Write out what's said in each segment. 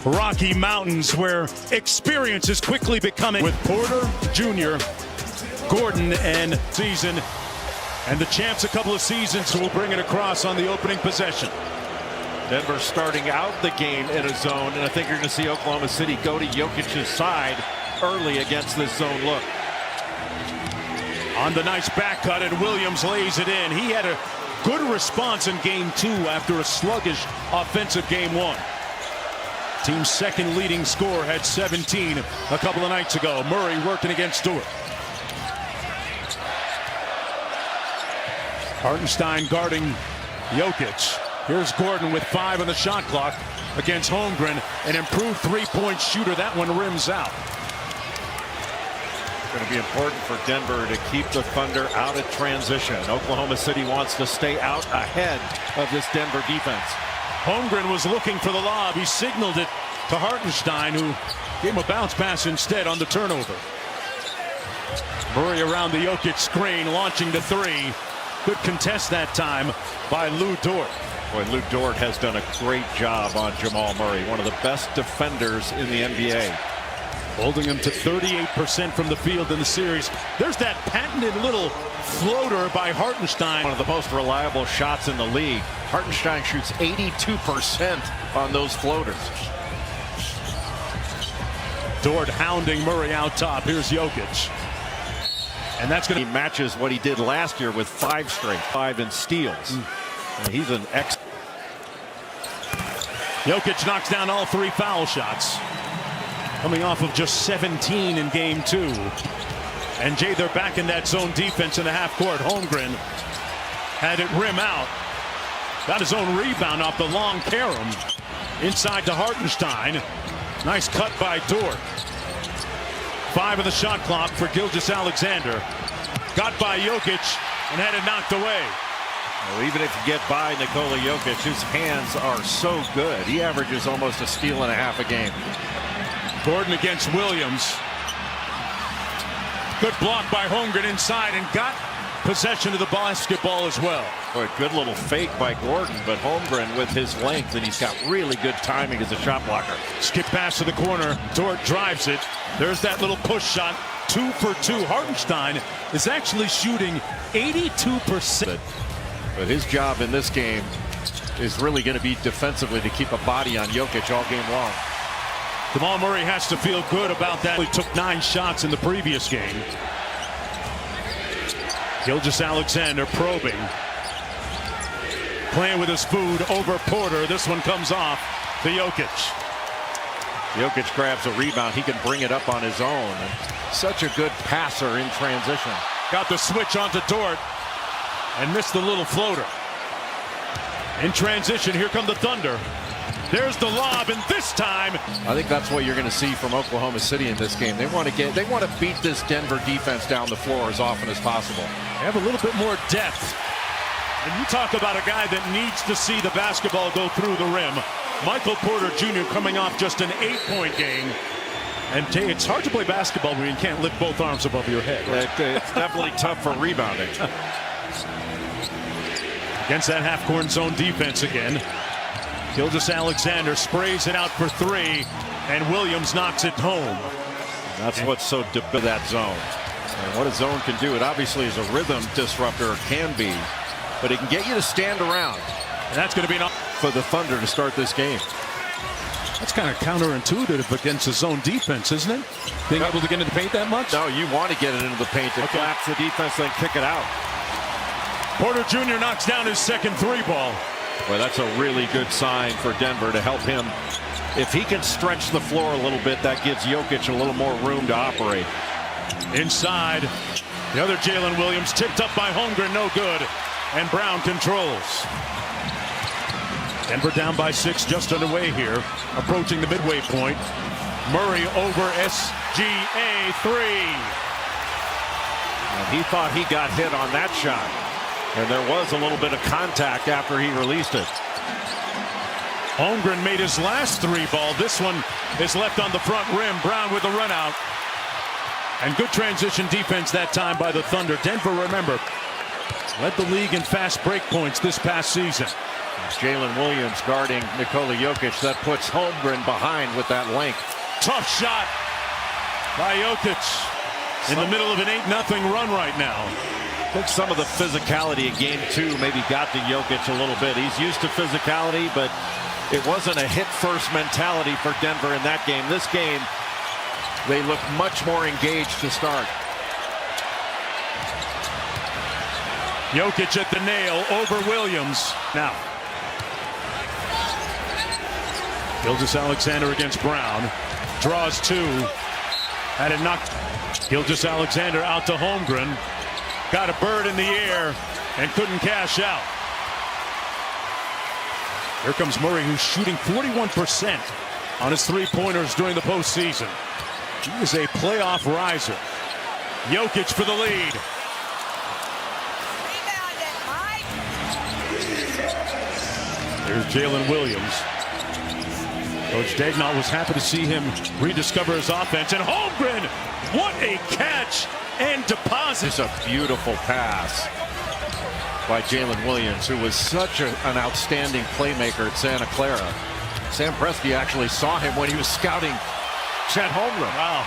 Rocky Mountains, where experience is quickly becoming with Porter Jr., Gordon, and season. And the champs a couple of seasons will bring it across on the opening possession. Denver starting out the game in a zone, and I think you're going to see Oklahoma City go to Jokic's side early against this zone look. On the nice back cut, and Williams lays it in. He had a good response in game 2 after a sluggish offensive game 1. Team's second leading scorer had 17 a couple of nights ago. Murray working against Stewart. Hartenstein guarding Jokic. Here's Gordon with 5 on the shot clock against Holmgren. An improved three-point shooter. That one rims out. It's going to be important for Denver to keep the Thunder out of transition. Oklahoma City wants to stay out ahead of this Denver defense. Holmgren was looking for the lob. He signaled it to Hartenstein, who gave him a bounce pass instead on the turnover. Murray around the Jokic screen, launching to 3. Good contest that time by Lou Dort. Boy, Lou Dort has done a great job on Jamal Murray, one of the best defenders in the NBA. Holding him to 38% from the field in the series. There's that patented little floater by Hartenstein. One of the most reliable shots in the league. Hartenstein shoots 82% on those floaters. Dort hounding Murray out top. Here's Jokic. And that's going to... He matches what he did last year with 5 straight, 5 in steals. And he's an Jokic knocks down all 3 foul shots. Coming off of just 17 in game 2. And Jay, they're back in that zone defense in the half court. Holmgren had it rim out. Got his own rebound off the long carom. Inside to Hartenstein. Nice cut by Dort. 5 on the shot clock for Gilgeous-Alexander. Got by Jokic and had it knocked away. Well, even if you get by Nikola Jokic, his hands are so good. He averages almost a steal and a half a game. Gordon against Williams. Good block by Holmgren inside and got possession of the basketball as well. Boy, good little fake by Gordon, but Holmgren with his length, and he's got really good timing as a shot blocker. Skip pass to the corner. Dort drives it. There's that little push shot. 2 for 2. Hartenstein is actually shooting 82%. But his job in this game is really going to be defensively to keep a body on Jokic all game long. Jamal Murray has to feel good about that. He took 9 shots in the previous game. Gilgeous-Alexander probing. Playing with his food over Porter. This one comes off to Jokic. Jokic grabs a rebound. He can bring it up on his own. Such a good passer in transition. Got the switch onto Dort and missed the little floater. In transition, here come the Thunder. There's the lob, and this time I think that's what you're going to see from Oklahoma City in this game. They want to beat this Denver defense down the floor as often as possible. They have a little bit more depth. And you talk about a guy that needs to see the basketball go through the rim. Michael Porter Jr. coming off just an 8-point game. And it's hard to play basketball when you can't lift both arms above your head. Right? It's definitely tough for rebounding. Against that half-court zone defense again. Gilgeous-Alexander sprays it out for 3, and Williams knocks it home. That's what's so deep of that zone. And what a zone can do, it obviously is a rhythm disruptor, can be, but it can get you to stand around. And that's going to be enough for the Thunder to start this game. That's kind of counterintuitive against the zone defense, isn't it? Being able to get into the paint that much? No, you want to get it into the paint to collapse the defense, then kick it out. Porter Jr. knocks down his second 3-ball. Well, that's a really good sign for Denver to help him. If he can stretch the floor a little bit, that gives Jokic a little more room to operate. Inside, the other Jalen Williams tipped up by Holmgren, no good. And Brown controls. Denver down by 6, just underway here, approaching the midway point. Murray over SGA 3. And he thought he got hit on that shot. And there was a little bit of contact after he released it. Holmgren made his last 3-ball. This one is left on the front rim. Brown with the run out. And good transition defense that time by the Thunder. Denver, remember, Led the league in fast break points this past season. Jalen Williams guarding Nikola Jokic. That puts Holmgren behind with that length. Tough shot by Jokic in the middle of an 8-0 run right now. I think some of the physicality in game 2 maybe got to Jokic a little bit. He's used to physicality, but it wasn't a hit-first mentality for Denver in that game. This game, they look much more engaged to start. Jokic at the nail over Williams. Now, Gilgeous-Alexander against Brown. Draws 2. Had it knocked. Gilgeous-Alexander out to Holmgren. Got a bird in the air and couldn't cash out. Here comes Murray, who's shooting 41% on his three-pointers during the postseason. He is a playoff riser. Jokic for the lead. There's Jalen Williams. Coach Daigneault was happy to see him rediscover his offense. And Holmgren, what a catch and deposit. It's a beautiful pass by Jalen Williams, who was such an outstanding playmaker at Santa Clara. Sam Presti actually saw him when he was scouting Chet Holmgren. Wow.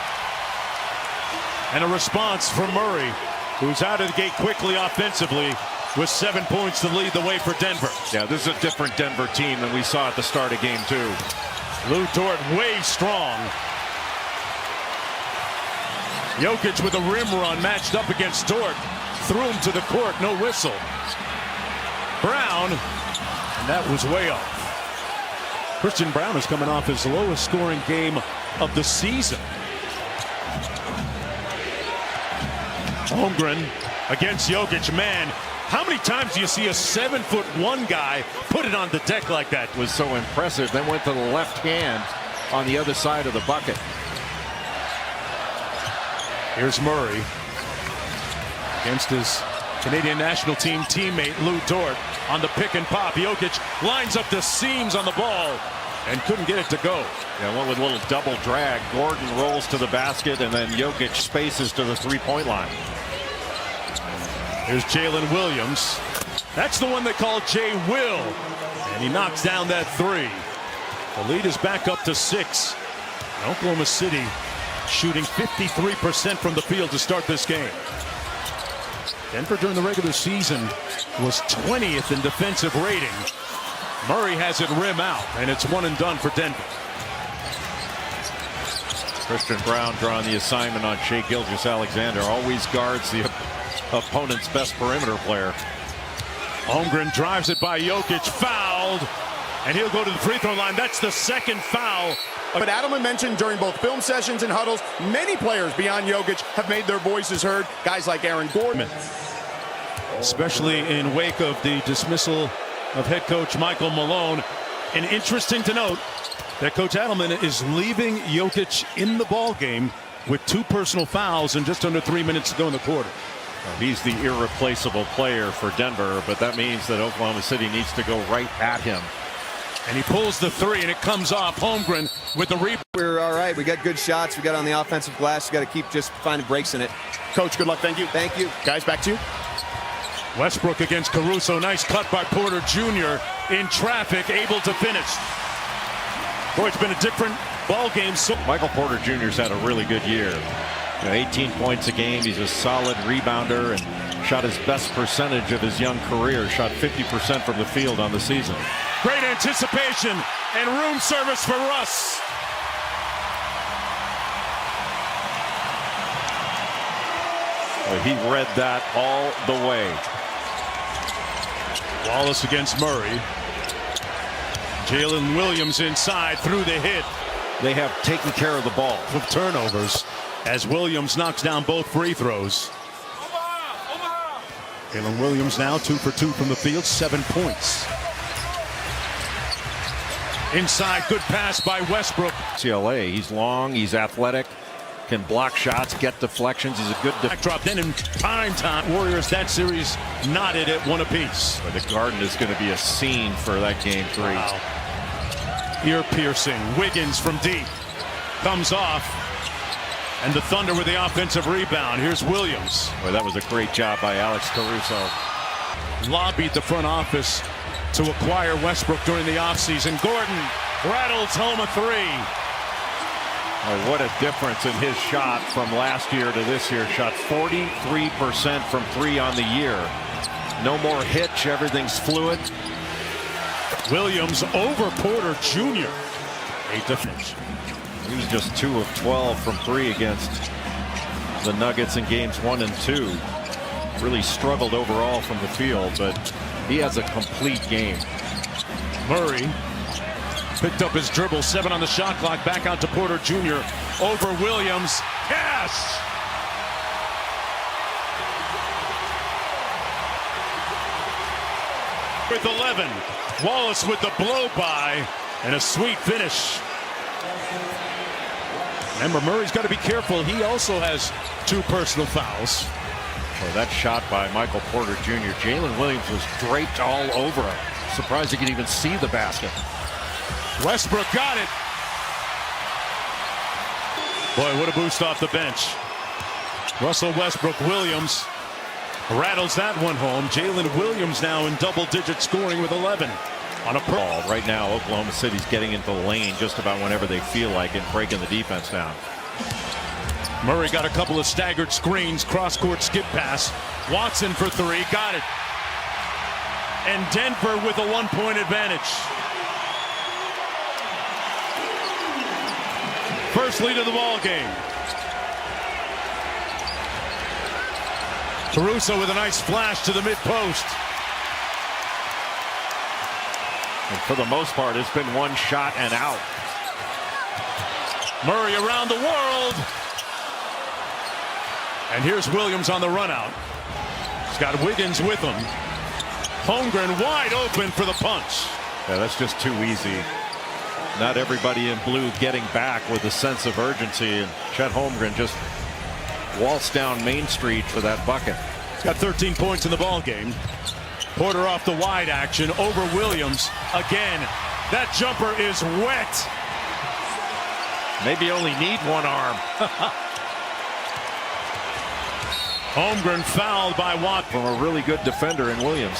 And a response from Murray, who's out of the gate quickly offensively with 7 points to lead the way for Denver. Yeah, this is a different Denver team than we saw at the start of game 2. Lou Dort way strong. Jokic with a rim run matched up against Dort. Threw him to the court, no whistle. Brown, and that was way off. Christian Brown is coming off his lowest scoring game of the season. Holmgren against Jokic. Man, how many times do you see a 7'1" guy put it on the deck like that? It was so impressive. Then went to the left hand on the other side of the bucket. Here's Murray against his Canadian national team teammate Lou Dort on the pick and pop. Jokic lines up the seams on the ball and couldn't get it to go. Yeah, one with a little double drag. Gordon rolls to the basket, and then Jokic spaces to the three-point line. Here's Jalen Williams. That's the one they call Jay Will. And he knocks down that 3. The lead is back up to 6. Oklahoma City shooting 53% from the field to start this game. Denver during the regular season was 20th in defensive rating. Murray has it rim out, and it's one and done for Denver. Christian Brown drawing the assignment on Shai Gilgeous-Alexander. Always guards the opponent's best perimeter player. Holmgren drives it by Jokic, fouled, and he'll go to the free throw line. That's the second foul. But Adelman mentioned during both film sessions and huddles, many players beyond Jokic have made their voices heard. Guys like Aaron Gordon. Especially in wake of the dismissal of head coach Michael Malone. And interesting to note that Coach Adelman is leaving Jokic in the ball game with 2 personal fouls and just under 3 minutes to go in the quarter. He's the irreplaceable player for Denver, but that means that Oklahoma City needs to go right at him. And he pulls the 3, and it comes off. Holmgren with the rebound. We're all right. We got good shots. We got on the offensive glass. We got to keep just finding breaks in it. Coach, good luck. Thank you. Thank you. Guys, back to you. Westbrook against Caruso. Nice cut by Porter Jr. in traffic, able to finish. Boy, it's been a different ball game. So Michael Porter Jr.'s had a really good year. 18 points a game. He's a solid rebounder and shot his best percentage of his young career. Shot 50% from the field on the season. Great anticipation and room service for Russ. Well, he read that all the way. Wallace against Murray. Jalen Williams inside through the hit. They have taken care of the ball with turnovers as Williams knocks down both free throws. Jalen Williams now 2 for 2 from the field, 7 points. Inside, good pass by Westbrook. CLA, he's long, he's athletic, can block shots, get deflections. He's a good backdrop. Then in prime time, Warriors that series knotted at 1 apiece. But the Garden is going to be a scene for that game 3. Wow. Ear piercing. Wiggins from deep comes off, and the Thunder with the offensive rebound. Here's Williams. Well, that was a great job by Alex Caruso. lobbied the front office to acquire Westbrook during the offseason. Gordon rattles home a three. Oh, what a difference in his shot from last year to this year. Shot 43% from three on the year. No more hitch. Everything's fluid. Williams over Porter Jr. 8 to finish. He was just 2 of 12 from three against the Nuggets in games 1 and 2. Really struggled overall from the field, but he has a complete game. Murray picked up his dribble, 7 on the shot clock, back out to Porter Jr. over Williams. Cash! With 11, Wallace with the blow by and a sweet finish. Remember, Murray's got to be careful. He also has 2 personal fouls. Well, that shot by Michael Porter Jr. Jalen Williams was draped all over him. Surprised he could even see the basket. Westbrook got it. Boy, what a boost off the bench. Russell Westbrook, Williams rattles that one home. Jalen Williams now in double-digit scoring with 11 on a ball. Right now, Oklahoma City's getting into the lane just about whenever they feel like it, breaking the defense down. Murray got a couple of staggered screens, cross-court skip pass. Watson for 3, got it. And Denver with a 1-point advantage. First lead of the ball game. Caruso with a nice flash to the mid-post. And for the most part, it's been one shot and out. Murray around the world. And here's Williams on the run out. He's got Wiggins with him. Holmgren wide open for the punch. Yeah, that's just too easy. Not everybody in blue getting back with a sense of urgency, and Chet Holmgren just waltzed down Main Street for that bucket. He's got 13 points in the ball game. Porter off the wide action over Williams again. That jumper is wet. Maybe only need one arm. Holmgren fouled by Watt. From a really good defender in Williams.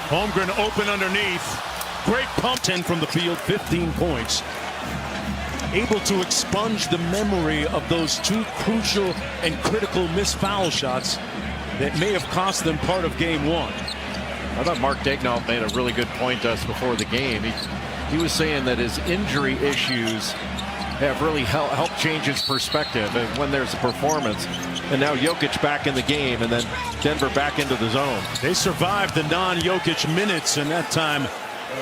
Holmgren open underneath. Great pump. 10 from the field, 15 points. Able to expunge the memory of those 2 crucial and critical missed foul shots that may have cost them part of game 1. I thought Mark Daigneault made a really good point to us before the game. He was saying that his injury issues have really helped change his perspective when there's a performance. And now Jokic back in the game, and then Denver back into the zone. They survived the non-Jokic minutes, and that time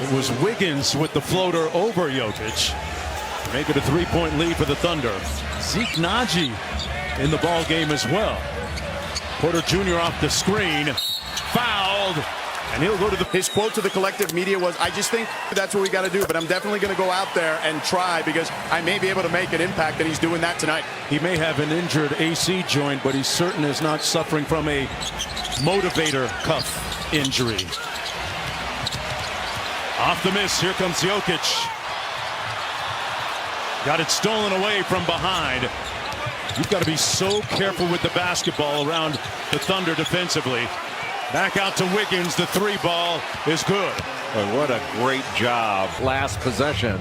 it was Wiggins with the floater over Jokic. Make it a 3-point lead for the Thunder. Zeke Naji in the ball game as well. Porter Jr. off the screen, fouled, and he'll go to the... His quote to the collective media was, I just think that's what we got to do, but I'm definitely going to go out there and try because I may be able to make an impact, and he's doing that tonight. He may have an injured AC joint, but he certainly is not suffering from a motivator cuff injury. Off the miss, here comes Jokic. Got it stolen away from behind. You've got to be so careful with the basketball around the Thunder defensively. Back out to Wiggins. The 3 ball is good. But what a great job last possession.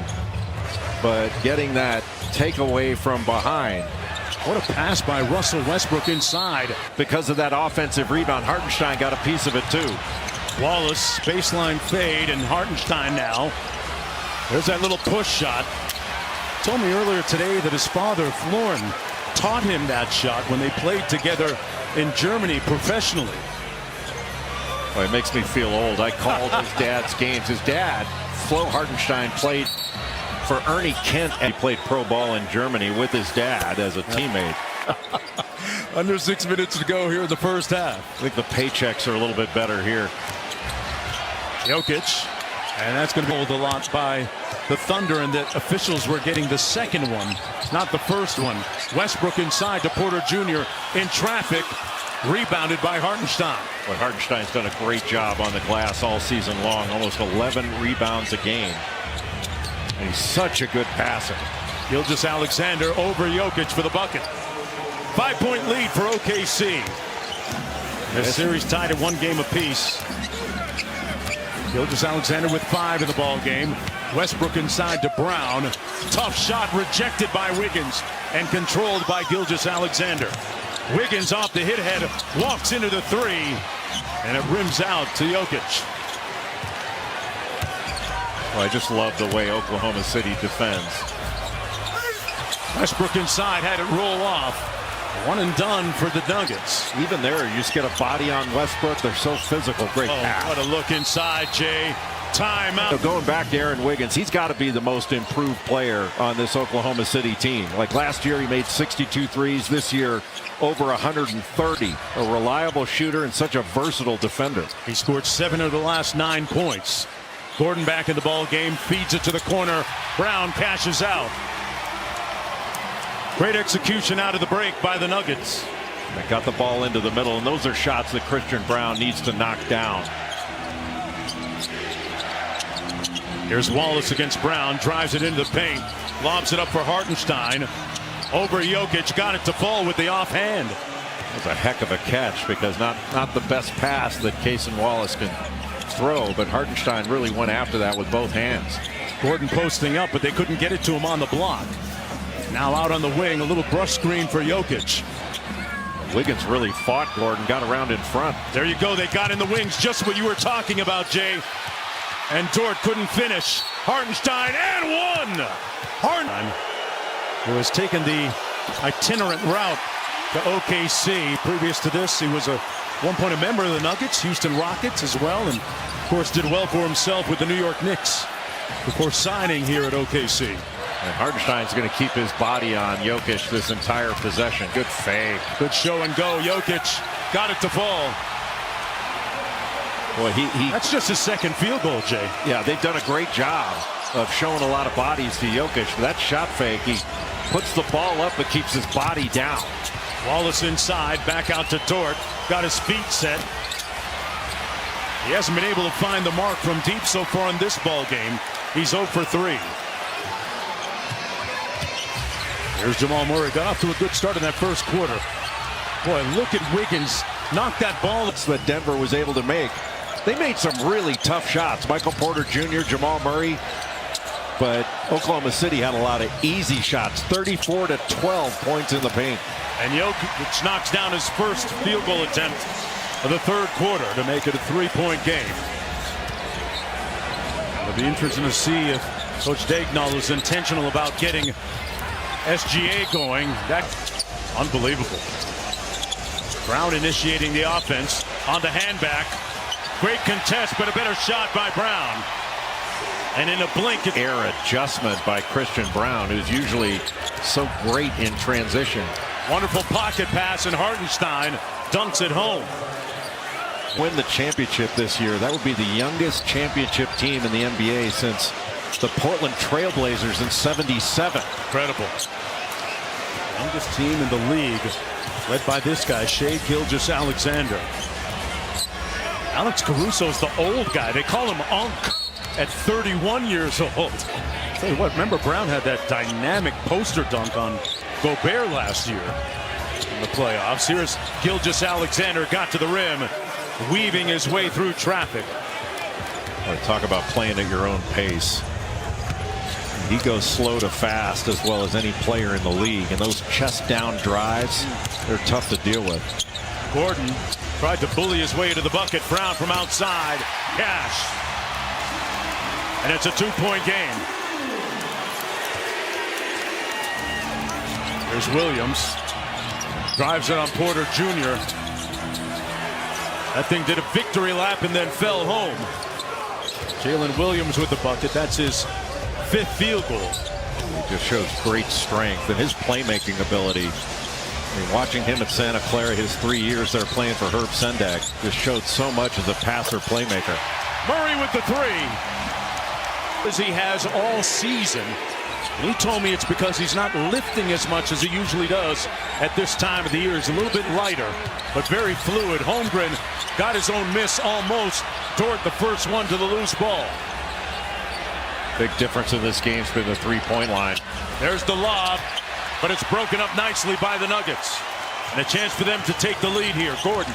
But getting that takeaway from behind. What a pass by Russell Westbrook inside. Because of that offensive rebound, Hartenstein got a piece of it too. Wallace, baseline fade, and Hartenstein now. There's that little push shot. Told me earlier today that his father, Florin, taught him that shot when they played together in Germany professionally. Well, it makes me feel old. I called his dad's games. His dad, Flo Hartenstein, played for Ernie Kent, and he played pro ball in Germany with his dad as a teammate. Under 6 minutes to go here in the first half. I think the paychecks are a little bit better here. Jokic, and that's going to be hold a lot by the Thunder, and that officials were getting the second one, not the first one. Westbrook inside to Porter Jr. in traffic, rebounded by Hartenstein. Well, Hartenstein's done a great job on the glass all season long, almost 11 rebounds a game. And he's such a good passer. Gilgeous-Alexander over Jokic for the bucket. 5-point lead for OKC. This series tied at 1 game apiece. Gilgeous-Alexander with 5 in the ball game. Westbrook inside to Brown. Tough shot rejected by Wiggins and controlled by Gilgeous-Alexander. Wiggins off the hit head, walks into the 3, and it rims out to Jokic. Well, I just love the way Oklahoma City defends. Westbrook inside, had it roll off. One and done for the Nuggets. Even there, you just get a body on Westbrook. They're so physical. Great pass. What a look inside, Jay. Timeout. So going back to Aaron Wiggins, he's got to be the most improved player on this Oklahoma City team. Like last year, he made 62 threes. This year, over 130. A reliable shooter and such a versatile defender. He scored 7 of the last 9 points. Gordon back in the ball game, feeds it to the corner. Brown cashes out. Great execution out of the break by the Nuggets. They got the ball into the middle, and those are shots that Christian Brown needs to knock down. Here's Wallace against Brown, drives it into the paint, lobs it up for Hartenstein. Over Jokic, got it to fall with the offhand. That was a heck of a catch, because not the best pass that Cason Wallace can throw, but Hartenstein really went after that with both hands. Gordon posting up, but they couldn't get it to him on the block. Now out on the wing, a little brush screen for Jokic. Wiggins really fought Gordon, got around in front. There you go, they got in the wings, just what you were talking about, Jay. And Dort couldn't finish. Hartenstein and one! Hartenstein, who has taken the itinerant route to OKC. Previous to this, he was one point a member of the Nuggets, Houston Rockets as well, and of course did well for himself with the New York Knicks before signing here at OKC. And Hartenstein's going to keep his body on Jokic this entire possession. Good fake. Good show and go. Jokic got it to fall. Boy, that's just his second field goal, Jay. Yeah, they've done a great job of showing a lot of bodies to Jokic. That shot fake, he puts the ball up but keeps his body down. Wallace inside, back out to Dort. Got his feet set. He hasn't been able to find the mark from deep so far in this ball game. He's 0 for 3. Here's Jamal Murray. Got off to a good start in that first quarter. Boy, look at Wiggins. Knocked that ball that Denver was able to make. They made some really tough shots. Michael Porter Jr., Jamal Murray. But Oklahoma City had a lot of easy shots. 34 to 12 points in the paint. And Jokic knocks down his first field goal attempt of the third quarter to make it a 3-point game. It'll be interesting to see if Coach Dagnall is intentional about getting SGA going. That's unbelievable. Brown initiating the offense on the handback. Great contest, but a better shot by Brown. And in a blink, air adjustment by Christian Brown, who's usually so great in transition. Wonderful pocket pass, and Hartenstein dunks it home. Win the championship this year. That would be the youngest championship team in the NBA since the Portland Trail Blazers in '77. Incredible. Youngest team in the league, led by this guy, Shai Gilgeous-Alexander. Alex Caruso's the old guy. They call him Unk at 31 years old. Tell you what, remember Brown had that dynamic poster dunk on Gobert last year in the playoffs. Here's Gilgeous-Alexander, got to the rim, weaving his way through traffic. Talk about playing at your own pace. He goes slow to fast as well as any player in the league, and those chest down drives, they're tough to deal with. Gordon tried to bully his way to the bucket. Brown from outside, cash, and it's a 2-point game. Here's Williams, drives it on Porter Jr. That thing did a victory lap and then fell home. Jalen Williams with the bucket. That's his 5th field goal. He just shows great strength and his playmaking ability. I mean, watching him at Santa Clara his 3 years there playing for Herb Sendak just showed so much as a passer playmaker. Murray with the 3. As he has all season. And he told me it's because he's not lifting as much as he usually does at this time of the year. He's a little bit lighter, but very fluid. Holmgren got his own miss almost. Dort the first one to the loose ball. Big difference in this game's been the 3-point line. There's the lob, but it's broken up nicely by the Nuggets. And a chance for them to take the lead here. Gordon.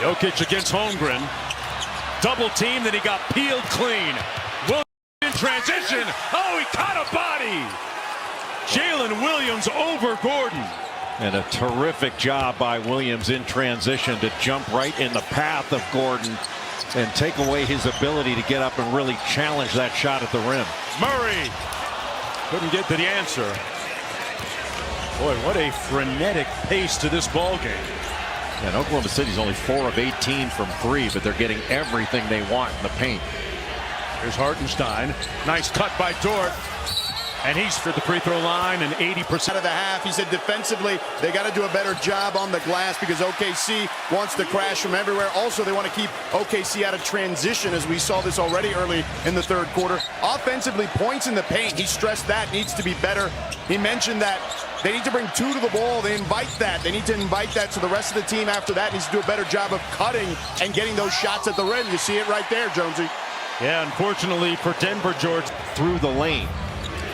Jokic against Holmgren. Double team, then he got peeled clean. Williams in transition. Oh, he caught a body. Jalen Williams over Gordon. And a terrific job by Williams in transition to jump right in the path of Gordon and take away his ability to get up and really challenge that shot at the rim. Murray couldn't get to the answer. Boy, what a frenetic pace to this ball game. And Oklahoma City's only 4 of 18 from 3, but they're getting everything they want in the paint. Here's Hartenstein. Nice cut by Dort. And he's for the free throw line and 80% Out of the half, he said defensively, they got to do a better job on the glass because OKC wants to crash from everywhere. Also, they want to keep OKC out of transition, as we saw this already early in the third quarter. Offensively, points in the paint, he stressed that needs to be better. He mentioned that they need to bring 2 to the ball. They invite that. They need to invite that, so the rest of the team after that needs to do a better job of cutting and getting those shots at the rim. You see it right there, Jonesy. Yeah, unfortunately for Denver, George, Through the lane.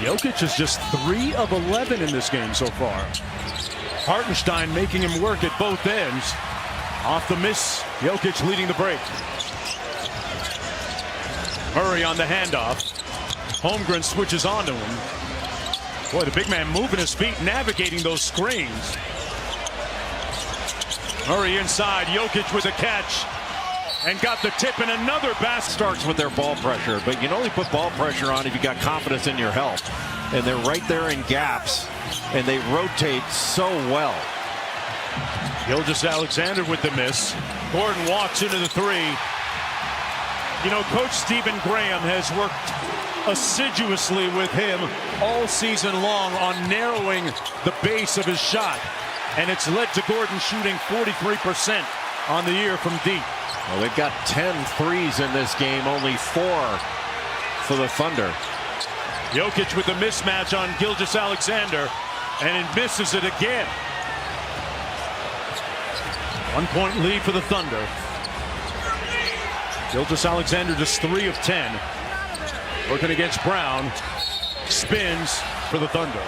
Jokic is just 3 of 11 in this game so far. Hartenstein making him work at both ends. Off the miss, Jokic leading the break. Murray on the handoff. Holmgren switches onto him. Boy, the big man moving his feet, navigating those screens. Murray inside, Jokic with a catch. And got the tip in another basket. Starts with their ball pressure, but you can only put ball pressure on if you got confidence in your help. And they're right there in gaps, and they rotate so well. Gilgeous-Alexander with the miss. Gordon walks into the 3. You know, Coach Stephen Graham has worked assiduously with him all season long on narrowing the base of his shot. And it's led to Gordon shooting 43% on the year from deep. Well, they've got 10 threes in this game, only 4 for the Thunder. Jokic with the mismatch on Gilgeous-Alexander, and it misses it again. 1-point lead for the Thunder. Gilgeous-Alexander just 3 of 10. Working against Brown. Spins for the Thunder.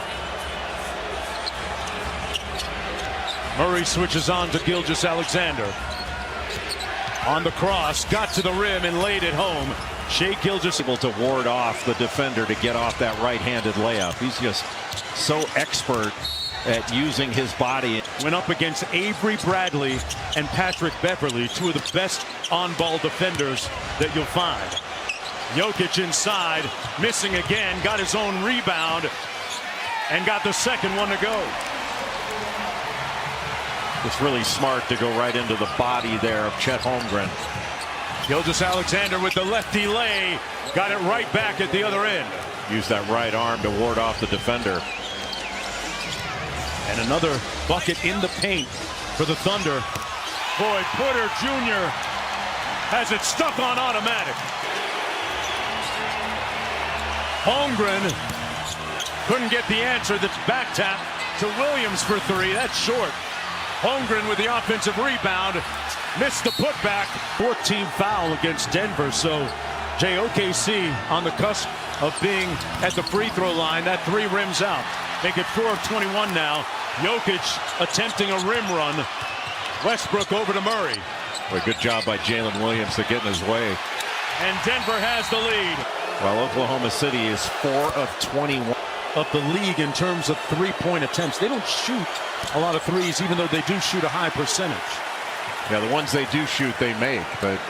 Murray switches on to Gilgeous-Alexander. On the cross, got to the rim and laid it home. Shai Gilgeous able to ward off the defender to get off that right-handed layup. He's just so expert at using his body. Went up against Avery Bradley and Patrick Beverly, 2 of the best on-ball defenders that you'll find. Jokic inside, missing again, got his own rebound, and got the second one to go. It's really smart to go right into the body there of Chet Holmgren. Gilgeous-Alexander with the lefty lay, got it right back at the other end. Used that right arm to ward off the defender. And another bucket in the paint for the Thunder. Boy, Porter Jr. has it stuck on automatic. Holmgren couldn't get the answer. That's back tap to Williams for 3. That's short. Holmgren with the offensive rebound. Missed the putback. 14 foul against Denver. So OKC on the cusp of being at the free throw line. That 3 rims out. Make it 4 of 21 now. Jokic attempting a rim run. Westbrook over to Murray. Well, good job by Jalen Williams to get in his way. And Denver has the lead. While Oklahoma City is 4 of 21. Of the league in terms of 3-point attempts. They don't shoot a lot of threes, even though they do shoot a high percentage. Yeah, the ones they do shoot, they make, but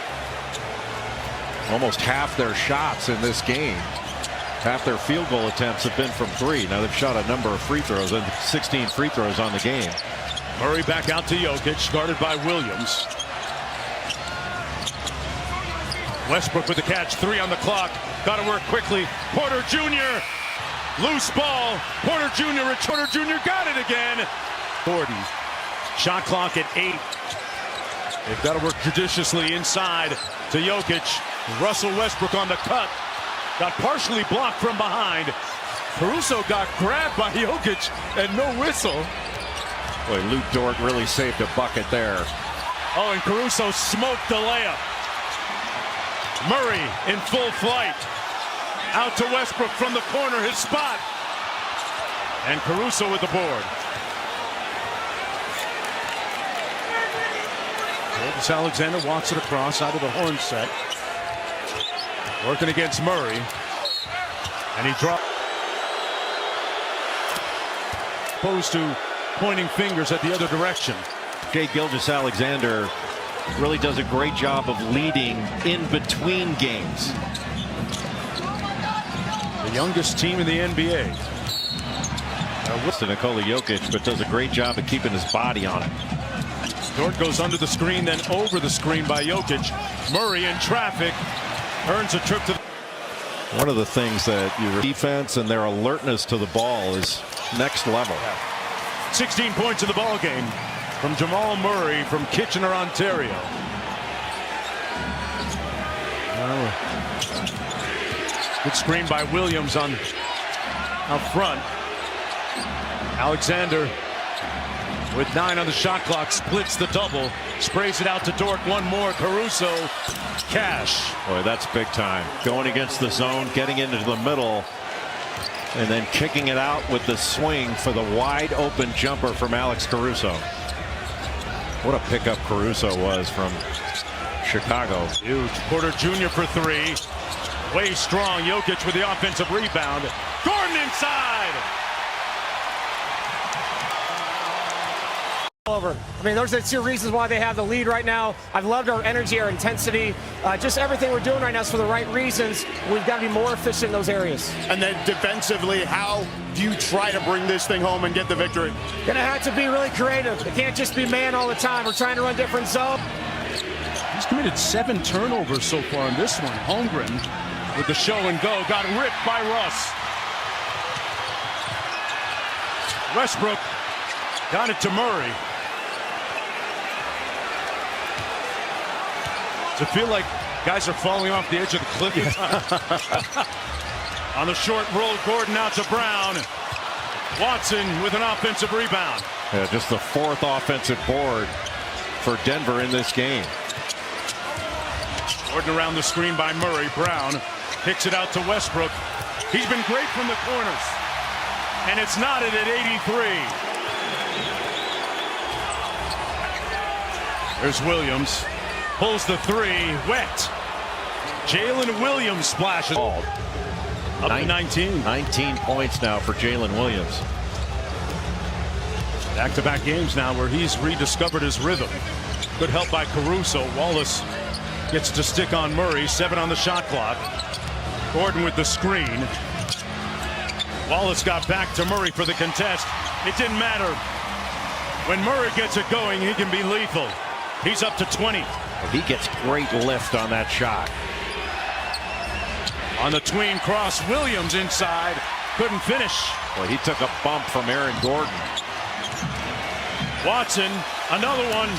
almost half their shots in this game, half their field goal attempts have been from 3. Now they've shot a number of free throws, and 16 free throws on the game. Murray back out to Jokic, guarded by Williams. Westbrook with the catch, 3 on the clock. Got to work quickly. Porter Jr. Loose ball. Porter Jr. got it again. 40. Shot clock at 8. They've got to work judiciously inside to Jokic. Russell Westbrook on the cut. Got partially blocked from behind. Caruso got grabbed by Jokic and no whistle. Boy, Luke Dort really saved a bucket there. Oh, and Caruso smoked the layup. Murray in full flight. Out to Westbrook from the corner, his spot. And Caruso with the board. Alexander walks it across out of the horn set. Working against Murray. And he dropped. Opposed to pointing fingers at the other direction. Shai Gilgeous-Alexander really does a great job of leading in between games. The youngest team in the NBA. To Nikola Jokic, but does a great job of keeping his body on it. Dort goes under the screen, then over the screen by Jokic. Murray in traffic earns a trip to. One of the things that your defense and their alertness to the ball is next level. 16 points in the ball game from Jamal Murray from Kitchener, Ontario. Good screen by Williams on out front. Alexander with 9 on the shot clock, splits the double, sprays it out to Dort. One more. Caruso, cash. Boy, that's big time. Going against the zone, getting into the middle, and then kicking it out with the swing for the wide open jumper from Alex Caruso. What a pickup Caruso was from Chicago. Huge. Porter Jr. for 3. Way strong. Jokic with the offensive rebound. Gordon inside. Over. I mean, those are the 2 reasons why they have the lead right now. I've loved our energy, our intensity, just everything we're doing right now is for the right reasons. We've got to be more efficient in those areas. And then defensively, how do you try to bring this thing home and get the victory? Gonna have to be really creative. It can't just be man all the time. We're trying to run different zones. He's committed 7 turnovers so far in this one. Holmgren with the show and go. Got ripped by Russ. Westbrook got it to Murray. To feel like guys are falling off the edge of the cliff. On the short roll, Gordon out to Brown. Watson with an offensive rebound. Yeah, just the 4th offensive board for Denver in this game. Gordon around the screen by Murray. Brown kicks it out to Westbrook. He's been great from the corners. And it's knotted at 83. There's Williams. Pulls the 3. Wet. Jalen Williams splashes. Up to 19. 19 points now for Jalen Williams. Back-to-back games now where he's rediscovered his rhythm. Good help by Caruso. Wallace gets to stick on Murray. 7 on the shot clock. Gordon with the screen. Wallace got back to Murray for the contest. It didn't matter. When Murray gets it going, he can be lethal. He's up to 20. He gets great lift on that shot. On the tween cross, Williams inside. Couldn't finish. Well, he took a bump from Aaron Gordon. Watson, another one.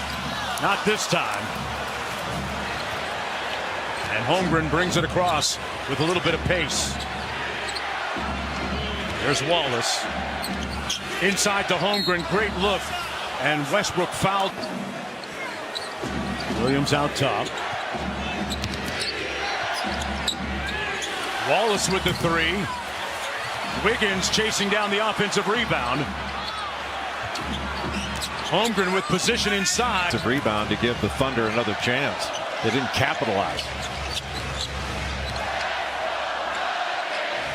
Not this time. And Holmgren brings it across with a little bit of pace. There's Wallace. Inside to Holmgren. Great look. And Westbrook fouled. Williams out top. Wallace with the 3. Wiggins chasing down the offensive rebound. Holmgren with position inside. Rebound to give the Thunder another chance. They didn't capitalize.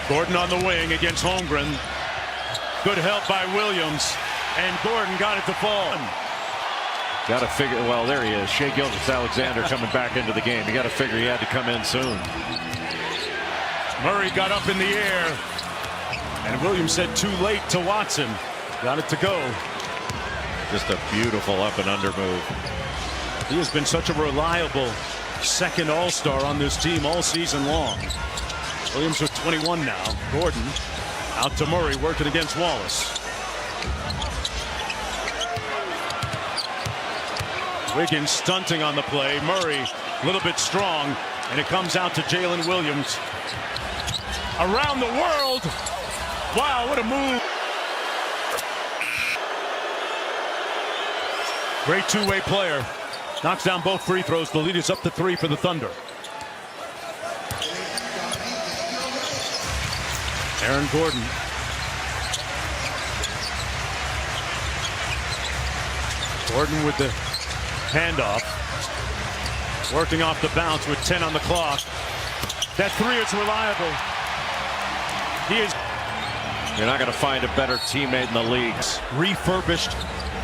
Gordon on the wing against Holmgren. Good help by Williams. And Gordon got it to fall. Got to figure, well, there he is. Shai Gilgeous-Alexander coming back into the game. You got to figure he had to come in soon. Murray got up in the air. And Williams said too late to Watson. Got it to go. Just a beautiful up and under move. He has been such a reliable second all-star on this team all season long. Williams with 21 now. Gordon out to Murray working against Wallace. Wiggins stunting on the play. Murray a little bit strong, and it comes out to Jalen Williams. Around the world. Wow, what a move. Great two-way player. Knocks down both free throws. The lead is up to 3 for the Thunder. Aaron Gordon. Gordon with the handoff. Working off the bounce with 10 on the clock. That three is reliable. He is. You're not going to find a better teammate in the league. Refurbished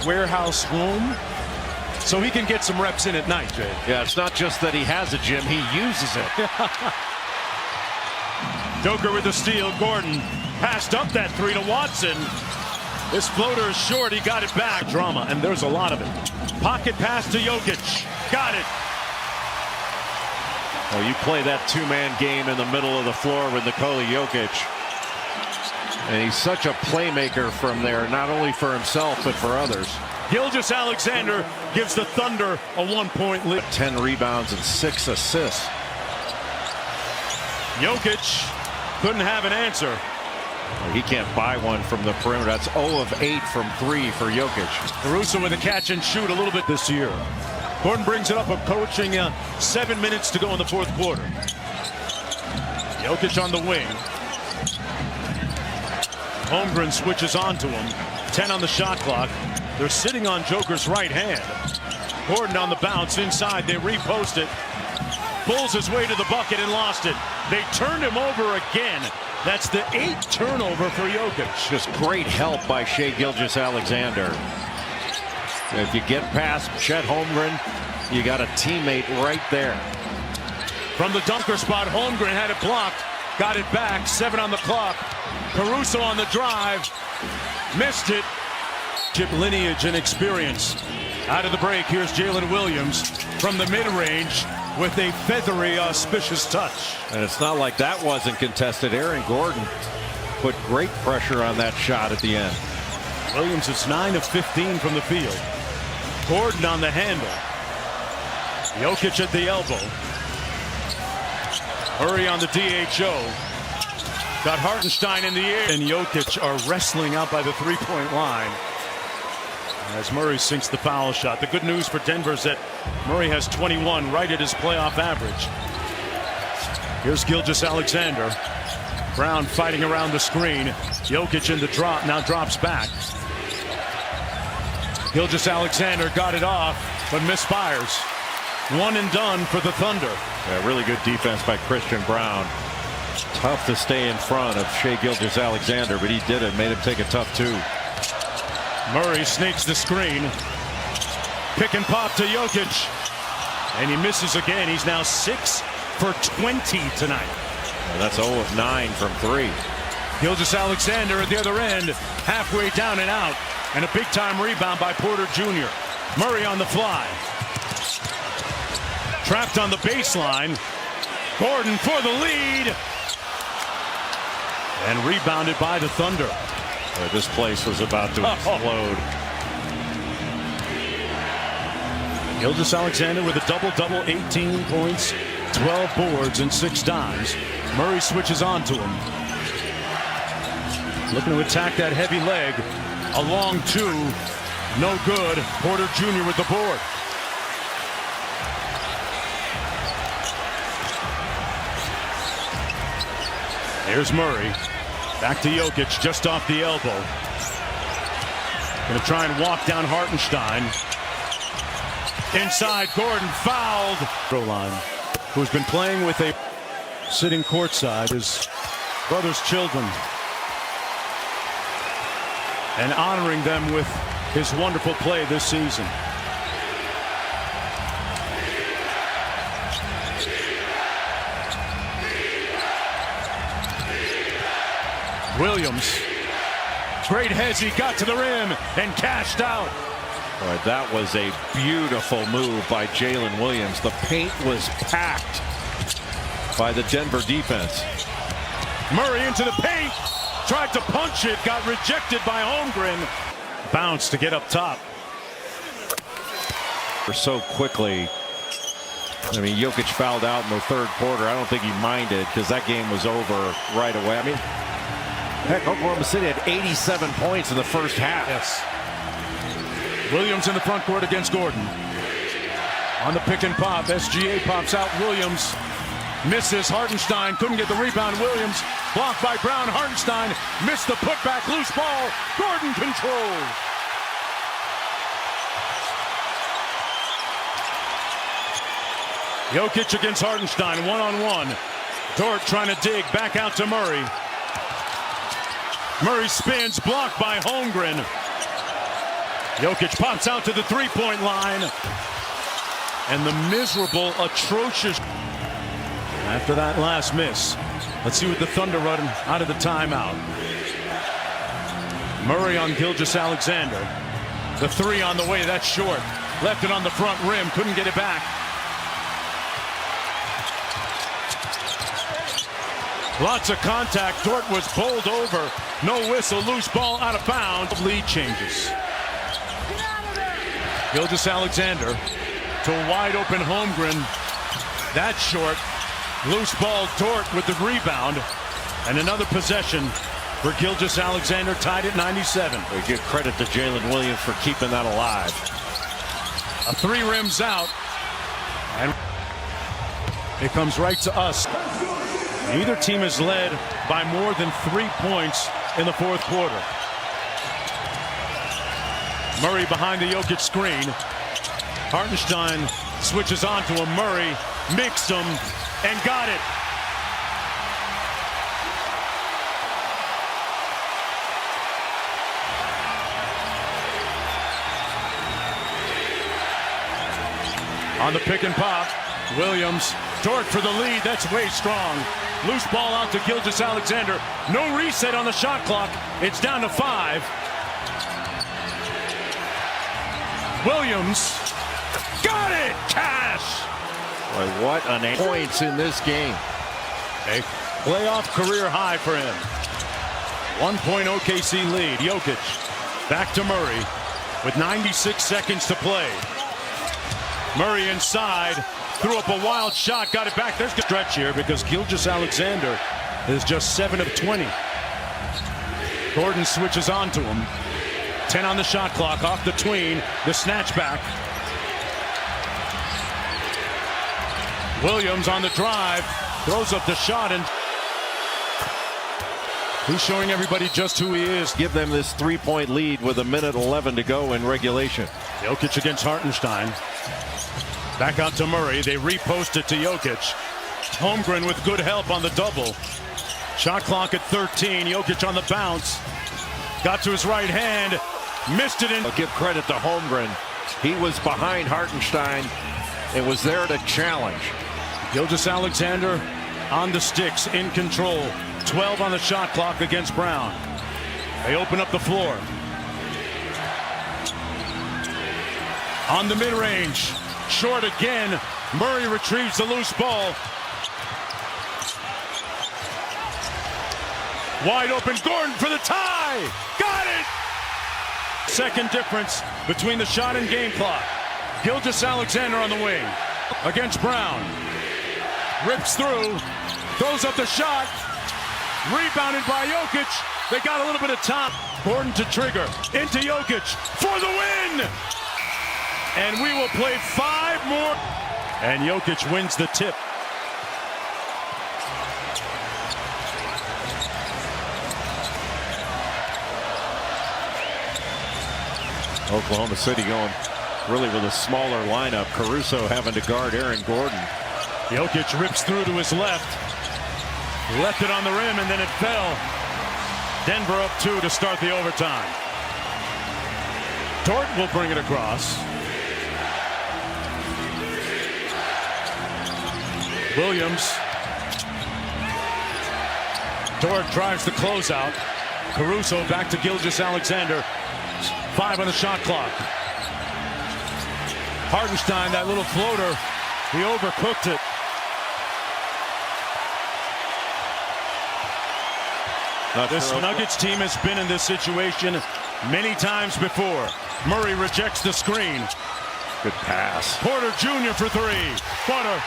warehouse room, so he can get some reps in at night, Jay. Yeah, it's not just that he has a gym, he uses it. Joker with the steal. Gordon passed up that three to Watson. This floater is short. He got it back. Drama, and there's a lot of it. Pocket pass to Jokic. Got it. Well, you play that two-man game in the middle of the floor with Nikola Jokic. And he's such a playmaker from there, not only for himself, but for others. Gilgeous-Alexander gives the Thunder a 1-point lead. 10 rebounds and 6 assists. Jokic couldn't have an answer. He can't buy one from the perimeter. That's 0 of 8 from 3 for Jokic. Caruso with a catch and shoot a little bit this year. Gordon brings it up, approaching 7 minutes to go in the fourth quarter. Jokic on the wing. Holmgren switches on to him. 10 on the shot clock. They're sitting on Joker's right hand. Gordon on the bounce inside. They repost it. Pulls his way to the bucket and lost it. They turned him over again. That's the 8th turnover for Jokic. Just great help by Shai Gilgeous-Alexander. If you get past Chet Holmgren, you got a teammate right there. From the dunker spot, Holmgren had it blocked. Got it back. 7 on the clock. Caruso on the drive. Missed it. Chip lineage and experience. Out of the break, here's Jalen Williams from the mid-range with a feathery, auspicious touch. And it's not like that wasn't contested. Aaron Gordon put great pressure on that shot at the end. Williams is 9 of 15 from the field. Gordon on the handle. Jokic at the elbow. Hurry on the DHO. Got Hartenstein in the air. And Jokic are wrestling out by the three-point line as Murray sinks the foul shot. The good news for Denver is that Murray has 21, right at his playoff average. Here's Gilgeous-Alexander. Brown fighting around the screen. Jokic in the drop, now drops back. Gilgeous-Alexander got it off, but misfires. One and done for the Thunder. Yeah, really good defense by Christian Brown. Tough to stay in front of Shai Gilgeous-Alexander, but he did it, made him take a tough two. Murray sneaks the screen. Pick and pop to Jokic. And he misses again. He's now 6 for 20 tonight. And that's 0 of 9 from 3. Gilgeous-Alexander at the other end, halfway down and out. And a big-time rebound by Porter Jr. Murray on the fly. Trapped on the baseline. Gordon for the lead. And rebounded by the Thunder. This place was about to explode. Gilgeous-Alexander with a double-double, 18 points, 12 boards, and 6 dimes. Murray switches on to him. Looking to attack that heavy leg. A long two. No good. Porter Jr. with the board. Here's Murray. Back to Jokic, just off the elbow. Going to try and walk down Hartenstein. Inside, Gordon fouled. Line, who's been playing with a sitting courtside, his brother's children, and honoring them with his wonderful play this season. Williams, great heads, he got to the rim and cashed out. Boy, that was a beautiful move by Jalen Williams. The paint was packed by the Denver defense. Murray into the paint, tried to punch it, got rejected by Holmgren. Bounce to get up top. So quickly. I mean, Jokic fouled out in the third quarter. I don't think he minded because that game was over right away. I mean, heck, Oklahoma City had 87 points in the first half. Yes. Williams in the front court against Gordon. On the pick and pop, SGA pops out. Williams misses. Hartenstein couldn't get the rebound. Williams blocked by Brown. Hartenstein missed the putback. Loose ball. Gordon controls. Jokic against Hartenstein, one-on-one. Dort trying to dig, back out to Murray. Murray spins, blocked by Holmgren. Jokic pops out to the three-point line. And the miserable, atrocious... After that last miss, let's see what the Thunder run out of the timeout. Murray on Gilgeous-Alexander. The three on the way, that's short. Left it on the front rim, couldn't get it back. Lots of contact. Dort was bowled over. No whistle, loose ball out of bounds. Lead changes. Gilgeous-Alexander to a wide open Holmgren. That's short. Loose ball, Dort with the rebound. And another possession for Gilgeous-Alexander, tied at 97. We give credit to Jalen Williams for keeping that alive. A three rims out. And it comes right to us. Neither team is led by more than 3 points in the fourth quarter. Murray behind the Jokic screen. Hartenstein switches on to him. Murray mixed him and got it. On the pick and pop, Williams, Dort for the lead. That's way strong. Loose ball out to Gilgeous-Alexander. No reset on the shot clock. It's down to 5. Williams got it. Cash. Boy, what an points in this game. A playoff career high for him. 1 point OKC lead. Jokic back to Murray with 96 seconds to play. Murray inside, threw up a wild shot, got it back. There's a stretch here because Gilgeous-Alexander is just 7 of 20. Gordon switches on to him. 10 on the shot clock, off the tween, the snatch back. Williams on the drive, throws up the shot, and he's showing everybody just who he is. Give them this 3-point lead with 1:11 to go in regulation. Jokic against Hartenstein. Back out to Murray. They repost it to Jokic. Holmgren with good help on the double. Shot clock at 13. Jokic on the bounce. Got to his right hand. Missed it in. I'll give credit to Holmgren. He was behind Hartenstein. It was there to challenge. Gilgeous-Alexander on the sticks, in control. 12 on the shot clock against Brown. They open up the floor. On the mid-range. Short again. Murray retrieves the loose ball. Wide open, Gordon for the tie. Got it! Second difference between the shot and game clock. Gilgeous-Alexander on the wing against Brown. Rips through, throws up the shot. Rebounded by Jokic. They got a little bit of time. Gordon to trigger, into Jokic for the win! And we will play 5 more. And Jokic wins the tip. Oklahoma City going really with a smaller lineup. Caruso having to guard Aaron Gordon. Jokic rips through to his left. Left it on the rim and then it fell. Denver up 2 to start the overtime. Dort will bring it across. Williams. Dort drives the closeout. Caruso back to Gilgeous-Alexander. 5 on the shot clock. Hartenstein, that little floater, he overcooked it. This Nuggets team has been in this situation many times before. Murray rejects the screen. Good pass. Porter Jr. for 3. Porter.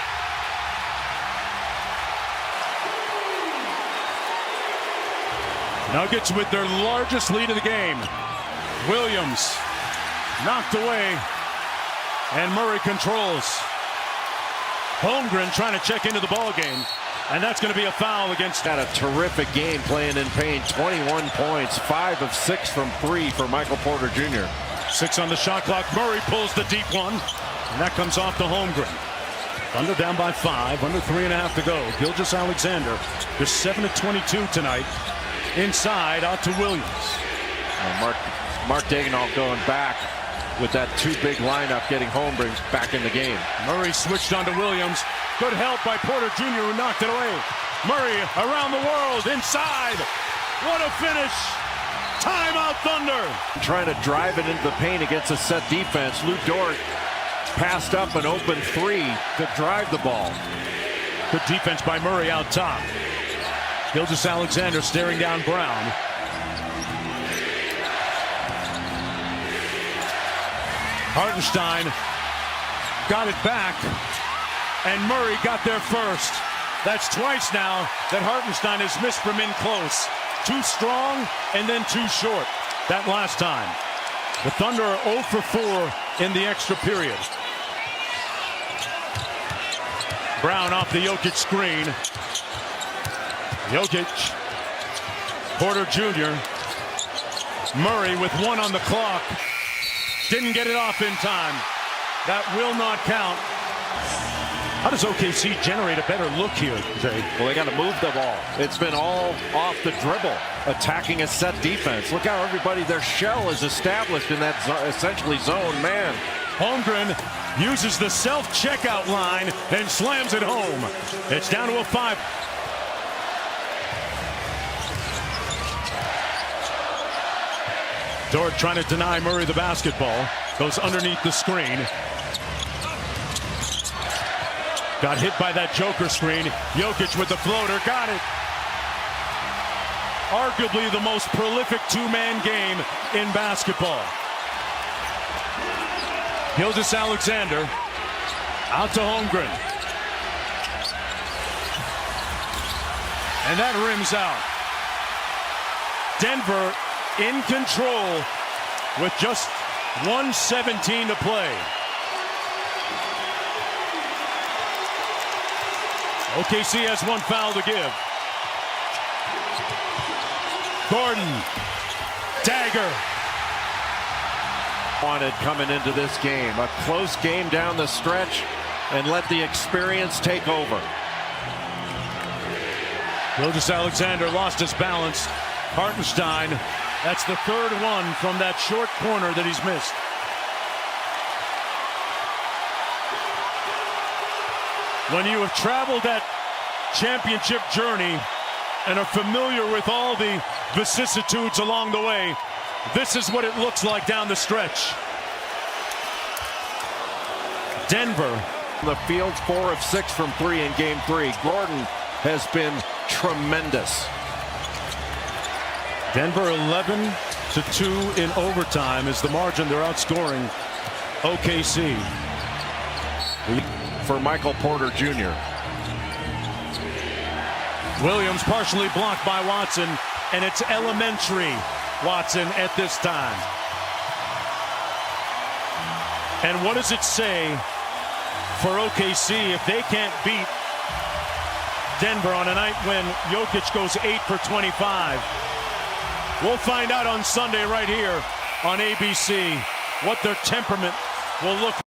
Nuggets with their largest lead of the game. Williams knocked away, and Murray controls. Holmgren trying to check into the ball game, and that's going to be a foul against. Had a terrific game playing in pain. 21 points, 5 of 6 from 3 for Michael Porter Jr. 6 on the shot clock. Murray pulls the deep one, and that comes off to Holmgren. Thunder down by 5, under 3.5 to go. Gilgeous-Alexander, just 7 of 22 tonight. Inside, out to Williams. Mark Daigneault going back with that too-big lineup, getting Holmgren back in the game. Murray switched onto Williams. Good help by Porter Jr., who knocked it away. Murray around the world, inside. What a finish. Timeout, Thunder. Trying to drive it into the paint against a set defense. Lou Dort passed up an open 3 to drive the ball. Good defense by Murray out top. Gilgeous-Alexander staring down Brown. Hartenstein got it back, and Murray got there first. That's twice now that Hartenstein has missed from in close. Too strong and then too short that last time. The Thunder are 0 for 4 in the extra period. Brown off the Jokic screen. Jokic, Porter Jr., Murray with 1 on the clock. Didn't get it off in time. That will not count. How does OKC generate a better look here, Jay? Well, they got to move the ball. It's been all off the dribble, attacking a set defense. Look how everybody, their shell is established in that essentially zone man. Holmgren uses the self-checkout line and slams it home. It's down to a 5. Dort trying to deny Murray the basketball. Goes underneath the screen. Got hit by that Joker screen. Jokic with the floater. Got it. Arguably the most prolific two-man game in basketball. Gilgeous-Alexander out to Holmgren. And that rims out. Denver in control with just 1:17 to play. OKC has 1 foul to give. Gordon, dagger. Wanted coming into this game. A close game down the stretch and let the experience take over. Gilgeous-Alexander lost his balance. Hartenstein, that's the 3rd one from that short corner that he's missed. When you have traveled that championship journey and are familiar with all the vicissitudes along the way, this is what it looks like down the stretch. Denver. The field 4 of 6 from 3 in game 3. Gordon has been tremendous. Denver 11-2 in overtime is the margin. They're outscoring OKC. For Michael Porter Jr. Williams partially blocked by Watson, and it's elementary Watson at this time. And what does it say for OKC if they can't beat Denver on a night when Jokic goes 8 for 25? We'll find out on Sunday right here on ABC what their temperament will look like.